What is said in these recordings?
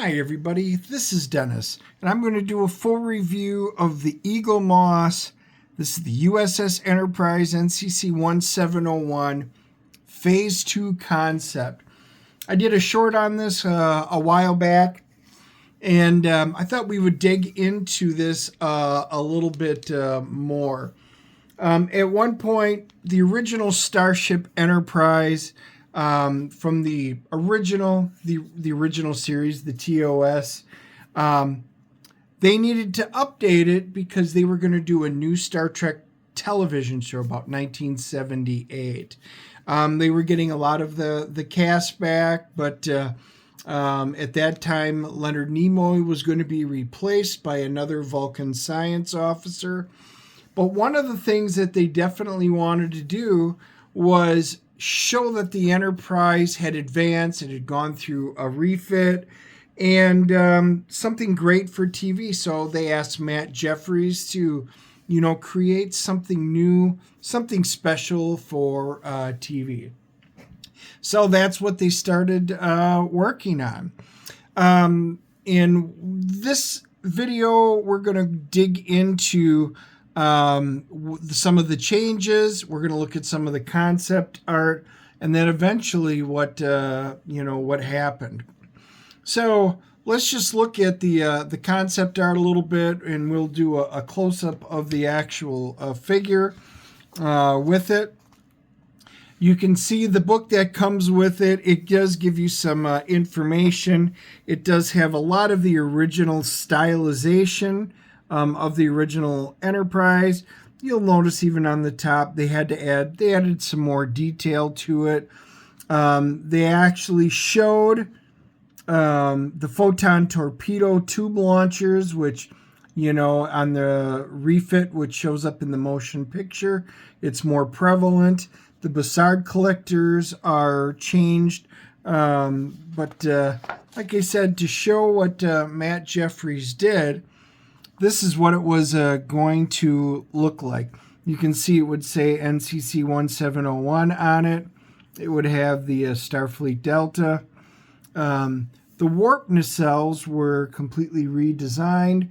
Hi everybody, this is Dennis, and I'm going to do a full review of the Eaglemoss. This is the USS Enterprise NCC-1701 Phase 2 concept. I did a short on this a while back, and I thought we would dig into this a little bit more. At one point, the original Starship Enterprise from the original series, the TOS, they needed to update it because they were going to do a new Star Trek television show about 1978. They were getting a lot of the cast back, but at that time, Leonard Nimoy was going to be replaced by another Vulcan science officer. But one of the things that they definitely wanted to do was show that the Enterprise had advanced, it had gone through a refit, and something great for TV. So they asked Matt Jeffries to, create something new, something special for TV. So that's what they started working on. In this video, we're going to dig into some of the changes. We're going to look at some of the concept art, and then eventually what happened. So let's just look at the concept art a little bit, and we'll do a close-up of the actual figure with it. You can see the book that comes with it. It does give you some information. It does have a lot of the original stylization of the original Enterprise. You'll notice even on the top they added some more detail to it. They actually showed the photon torpedo tube launchers, which on the refit, which shows up in the motion picture, it's more prevalent. The Bussard collectors are changed, but like I said, to show what Matt Jeffries did, this is what it was going to look like. You can see it would say NCC-1701 on it. It would have the Starfleet Delta. The warp nacelles were completely redesigned.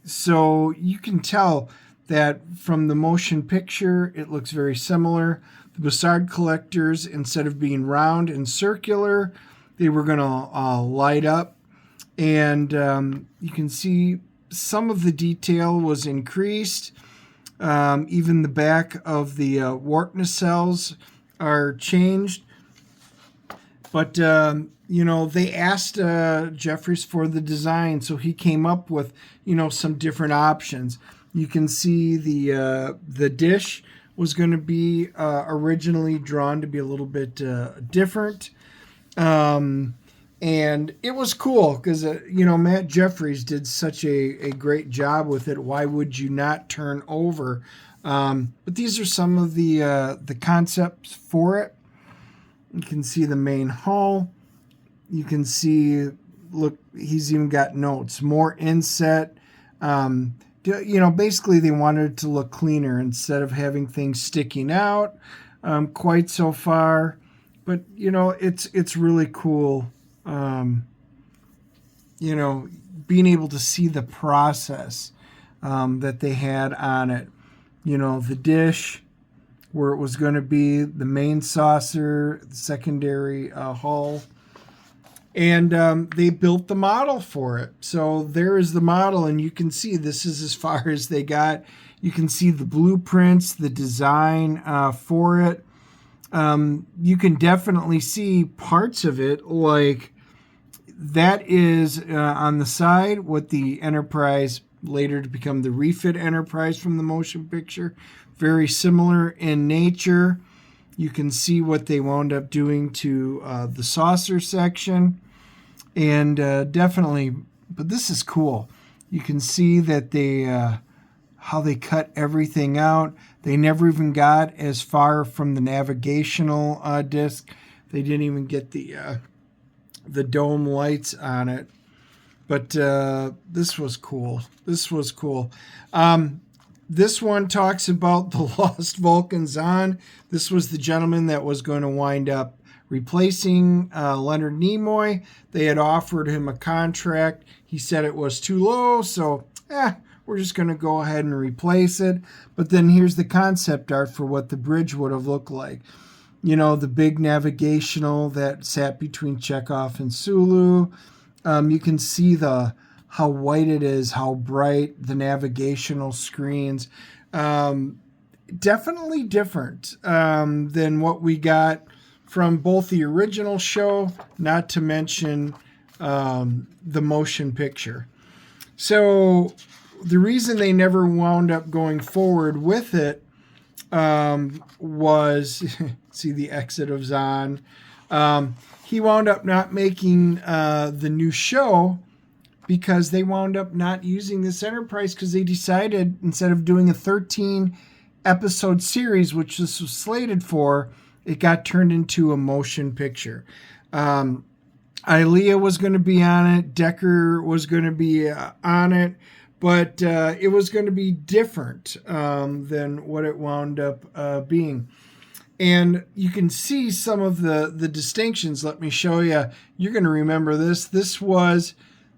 So you can tell that from the motion picture, it looks very similar. The Bussard collectors, instead of being round and circular, they were going to light up. And you can see some of the detail was increased. Even the back of the warp nacelles are changed. But, they asked Jeffries for the design, so he came up with, some different options. You can see the dish was going to be originally drawn to be a little bit different. And it was cool because, Matt Jeffries did such a great job with it. Why would you not turn over? But these are some of the concepts for it. You can see the main hull. You can see, look, he's even got notes. More inset. Basically they wanted it to look cleaner instead of having things sticking out quite so far. But, it's really cool. Being able to see the process that they had on it. The dish, where it was going to be, the main saucer, the secondary hull. And they built the model for it. So there is the model, and you can see this is as far as they got. You can see the blueprints, the design for it. You can definitely see parts of it, like that is on the side what the Enterprise, later to become the refit Enterprise from the motion picture. Very similar in nature. You can see what they wound up doing to the saucer section. And definitely, but this is cool. You can see that they how they cut everything out. They never even got as far from the navigational disc. They didn't even get the dome lights on it. But this was cool. This was cool. This one talks about the lost Vulcan Zahn. This was the gentleman that was going to wind up replacing Leonard Nimoy. They had offered him a contract. He said it was too low, so we're just going to go ahead and replace it. But then here's the concept art for what the bridge would have looked like. You know, the big navigational that sat between Chekhov and Sulu. You can see how white it is, how bright the navigational screens. Definitely different than what we got from both the original show, not to mention the motion picture. So the reason they never wound up going forward with it was, see the exit of Zahn. He wound up not making the new show because they wound up not using this Enterprise because they decided instead of doing a 13-episode series, which this was slated for, it got turned into a motion picture. Ilea was going to be on it. Decker was going to be on it. But it was going to be different than what it wound up being. And you can see some of the distinctions. Let me show you. You're going to remember this. This was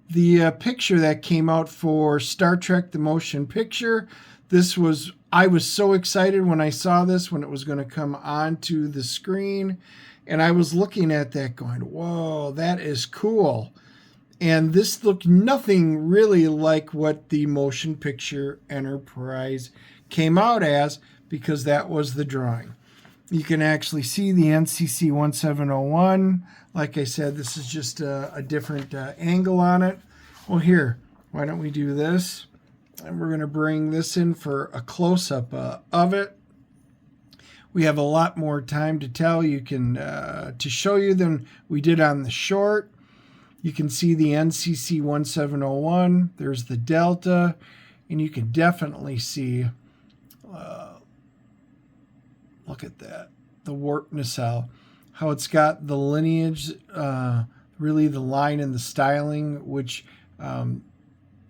the picture that came out for Star Trek The Motion Picture. I was so excited when I saw this, when it was going to come onto the screen. And I was looking at that going, whoa, that is cool. And this looked nothing really like what the motion picture Enterprise came out as, because that was the drawing. You can actually see the NCC-1701. Like I said, this is just a different angle on it. Well, here, why don't we do this? And we're going to bring this in for a close-up of it. We have a lot more time to tell you to show you than we did on the short. You can see the NCC-1701. There's the Delta, and you can definitely see, look at that, the warp nacelle, how it's got the lineage, really the line and the styling, which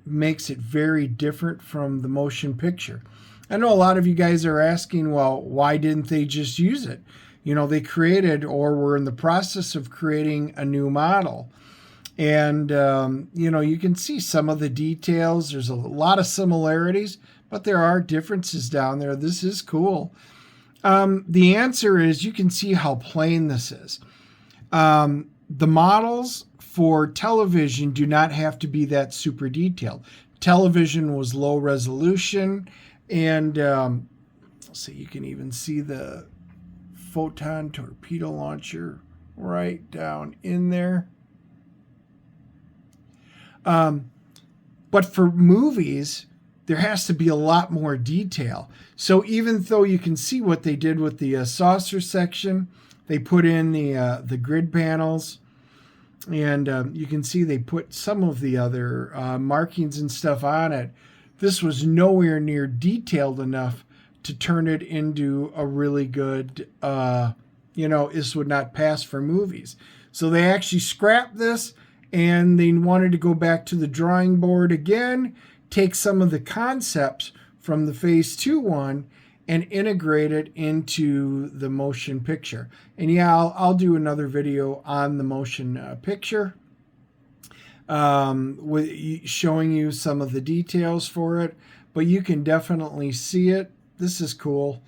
makes it very different from the motion picture. I know a lot of you guys are asking, well, why didn't they just use it? You know, they created or were in the process of creating a new model. And, you know, you can see some of the details. There's a lot of similarities, but there are differences down there. This is cool. The answer is you can see how plain this is. The models for television do not have to be that super detailed. Television was low resolution, and let's see, you can even see the photon torpedo launcher right down in there. But for movies, there has to be a lot more detail. So even though you can see what they did with the saucer section, they put in the grid panels, and you can see they put some of the other markings and stuff on it. This was nowhere near detailed enough to turn it into a really good, this would not pass for movies. So they actually scrapped this, and they wanted to go back to the drawing board again, take some of the concepts from the Phase 2 one and integrate it into the motion picture. And yeah, I'll do another video on the motion picture with showing you some of the details for it, but you can definitely see it. This is cool.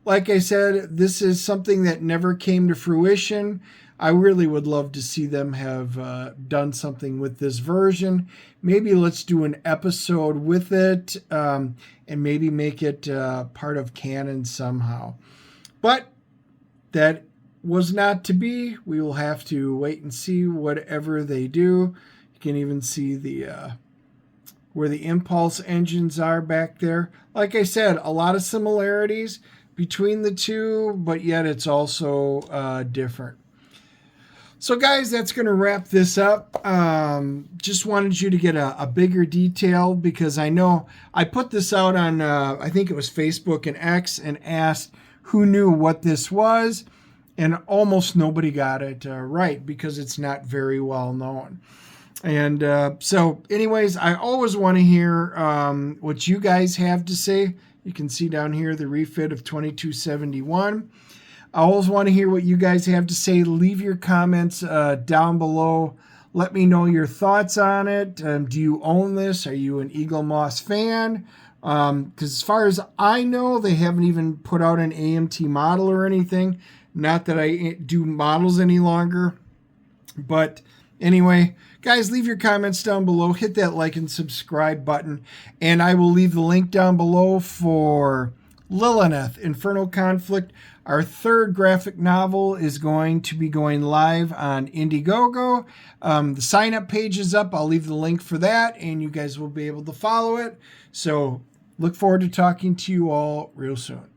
Like I said, this is something that never came to fruition. I really would love to see them have done something with this version. Maybe let's do an episode with it, and maybe make it part of canon somehow. But that was not to be. We will have to wait and see whatever they do. You can even see the where the impulse engines are back there. Like I said, a lot of similarities between the two, but yet it's also different. So guys, that's going to wrap this up. Just wanted you to get a bigger detail, because I know I put this out on, I think it was Facebook and X, and asked who knew what this was, and almost nobody got it right, because it's not very well known. And so anyways, I always want to hear what you guys have to say. You can see down here the refit of 2271. I always want to hear what you guys have to say. Leave your comments down below. Let me know your thoughts on it. Do you own this? Are you an Eaglemoss fan? Because as far as I know, they haven't even put out an AMT model or anything. Not that I do models any longer. But anyway, guys, leave your comments down below. Hit that like and subscribe button. And I will leave the link down below for Lilith, Infernal Conflict. Our third graphic novel is going to be going live on Indiegogo. The sign-up page is up. I'll leave the link for that, and you guys will be able to follow it. So look forward to talking to you all real soon.